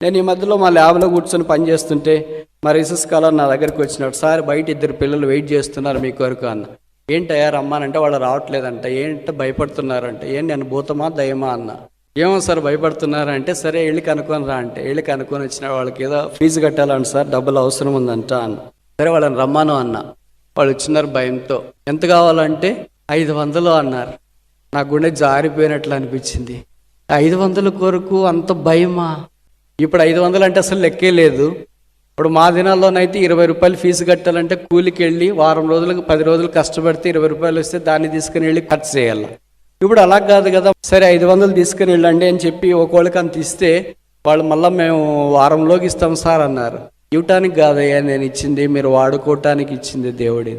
నేను ఈ మధ్యలో మా ల్యాబ్లో కూర్చొని పని చేస్తుంటే మా రిసెస్ కాలం నా దగ్గరికి వచ్చినాడు. సార్ బయట 2 పిల్లలు వెయిట్ చేస్తున్నారు మీ కొరకు అన్న. ఏంటయ్యా రమ్మానంటే వాళ్ళు రావట్లేదంట. ఏంటంటే భయపడుతున్నారంట. ఏం నేను భూతమా దయమా అన్న. ఏమో సార్ భయపడుతున్నారంటే సరే వెళ్ళి కనుక్కొని రా అంటే వెళ్ళి కనుక్కొని వచ్చిన వాళ్ళకి ఏదో ఫీజు కట్టాలంట సార్, డబ్బులు అవసరం ఉందంట అన్న. సరే వాళ్ళని రమ్మాను అన్న. వాళ్ళు వచ్చినారు భయంతో. ఎంత కావాలంటే 500 అన్నారు. నా గుండె జారిపోయినట్లు అనిపించింది. 500 కొరకు అంత భయమా? ఇప్పుడు 500 అంటే అసలు లెక్కే లేదు. ఇప్పుడు మా దినాల్లోనైతే 20 రూపాయలు ఫీజు కట్టాలంటే కూలికి వెళ్ళి వారం రోజులకు 10 రోజులు కష్టపడితే 20 రూపాయలు వస్తే దాన్ని తీసుకుని వెళ్ళి ఖర్చు చేయాలి. ఇప్పుడు అలా కాదు కదా. సరే 500 తీసుకుని వెళ్ళండి అని చెప్పి ఒకళ్ళకి అంత ఇస్తే వాళ్ళు మళ్ళీ మేము వారంలోకి ఇస్తాం సార్ అన్నారు. ఇవ్వటానికి కాదయ్యా నేను ఇచ్చింది, మీరు వాడుకోవటానికి ఇచ్చింది దేవుడి.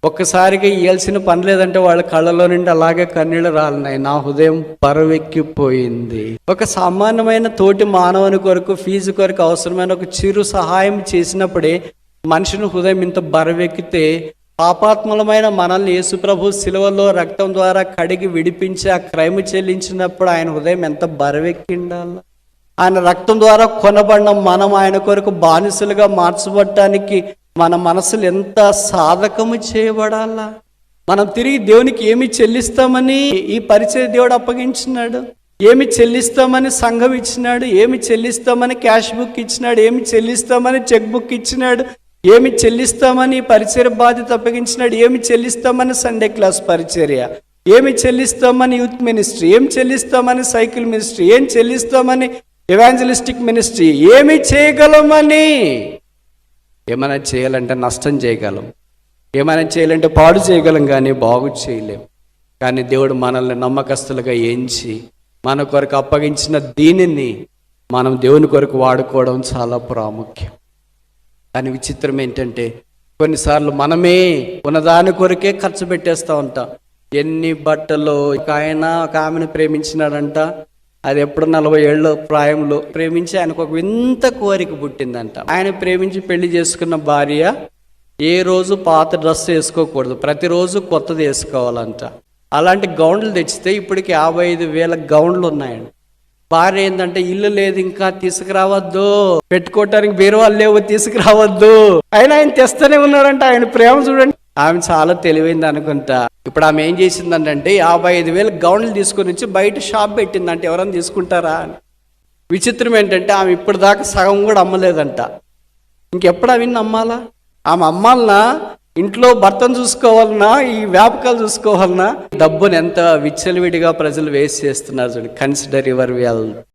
ఒక్కసారిగా ఇవ్వాల్సిన పని లేదంటే వాళ్ళ కళ్ళలో నుండి అలాగే కన్నీళ్ళు రాలినాయి. నా హృదయం పరువెక్కిపోయింది. ఒక సామాన్యమైన తోటి మానవుని కొరకు ఫీజు కొరకు అవసరమైన ఒక చిరు సహాయం చేసినప్పుడే మనిషిని హృదయం ఇంత బరువెక్కితే పాపాత్మలమైన మనల్ని యేసుప్రభు శిలువలో రక్తం ద్వారా కడిగి విడిపించి ఆ క్రైము చెల్లించినప్పుడు ఆయన హృదయం ఎంత బరువెక్కిండాల. ఆయన రక్తం ద్వారా కొనబడిన మనం ఆయన కొరకు బానిసలుగా మార్చబడటానికి మన మనసులు ఎంత సాధకము చేయబడాలా. మనం తిరిగి దేవునికి ఏమి చెల్లిస్తామని ఈ పరిచయ దేవుడు అప్పగించినాడు, ఏమి చెల్లిస్తామని సంఘం ఇచ్చినాడు, ఏమి చెల్లిస్తామని క్యాష్ బుక్ ఇచ్చినాడు, ఏమి చెల్లిస్తామని చెక్ బుక్ ఇచ్చినాడు, ఏమి చెల్లిస్తామని పరిచర్య బాధ్యత అప్పగించినాడు, ఏమి చెల్లిస్తామని సండే క్లాస్ పరిచర్య, ఏమి చెల్లిస్తామని యూత్ మినిస్ట్రీ, ఏం చెల్లిస్తామని సైకిల్ మినిస్ట్రీ, ఏం చెల్లిస్తామని ఎవాంజలిస్టిక్ మినిస్ట్రీ, ఏమి చేయగలమని. ఏమైనా చేయాలంటే నష్టం చేయగలం, ఏమైనా చేయాలంటే పాడు చేయగలం, కానీ బాగు చేయలేం. కానీ దేవుడు మనల్ని నమ్మకస్తులుగా ఎంచి మన కొరకు అప్పగించిన దీనిని మనం దేవుని కొరకు వాడుకోవడం చాలా ప్రాముఖ్యం. కానీ విచిత్రం ఏంటంటే కొన్నిసార్లు మనమే ఉన్నదాని కొరకే ఖర్చు పెట్టేస్తూ ఉంటాం. ఎన్ని బట్టలు. ఒక ఆమెను ప్రేమించినాడంట. అది ఎప్పుడు 40 ఏళ్ళ ప్రాయంలో ప్రేమించి ఆయనకు ఒక వింత కోరిక పుట్టిందంట. ఆయన ప్రేమించి పెళ్లి చేసుకున్న భార్య ఏ రోజు పాత డ్రెస్ వేసుకోకూడదు, ప్రతిరోజు కొత్తది వేసుకోవాలంట. అలాంటి గౌన్లు తెచ్చితే ఇప్పటికి 55,000 గౌన్లు ఉన్నాయండి. భార్య ఏంటంటే ఇల్లు లేదు ఇంకా తీసుకురావద్దు, పెట్టుకోవటానికి బీరువాలు లేవు తీసుకురావద్దు, అయినా ఆయన తెస్తూనే ఉన్నాడంట. ఆయన ప్రేమ చూడండి. ఆమె చాలా తెలివైంది అనుకుంటా. ఇప్పుడు ఆమె ఏం చేసిందంటే 55,000 గౌన్లు తీసుకొని వచ్చి బయట షాప్ పెట్టిందంటే ఎవరైనా తీసుకుంటారా అని. విచిత్రం ఏంటంటే ఆమె ఇప్పటిదాకా సగం కూడా అమ్మలేదంట. ఇంకెప్పుడు అవి అమ్మాలా? ఆమె అమ్మాలన్నా, ఇంట్లో భర్తను చూసుకోవాలన్నా, ఈ వ్యాపకాలు చూసుకోవాలన్నా, డబ్బుని ఎంత విచ్చలవిడిగా ప్రజలు వేస్ట్ చేస్తున్నారు చూడండి. Consider your wealth.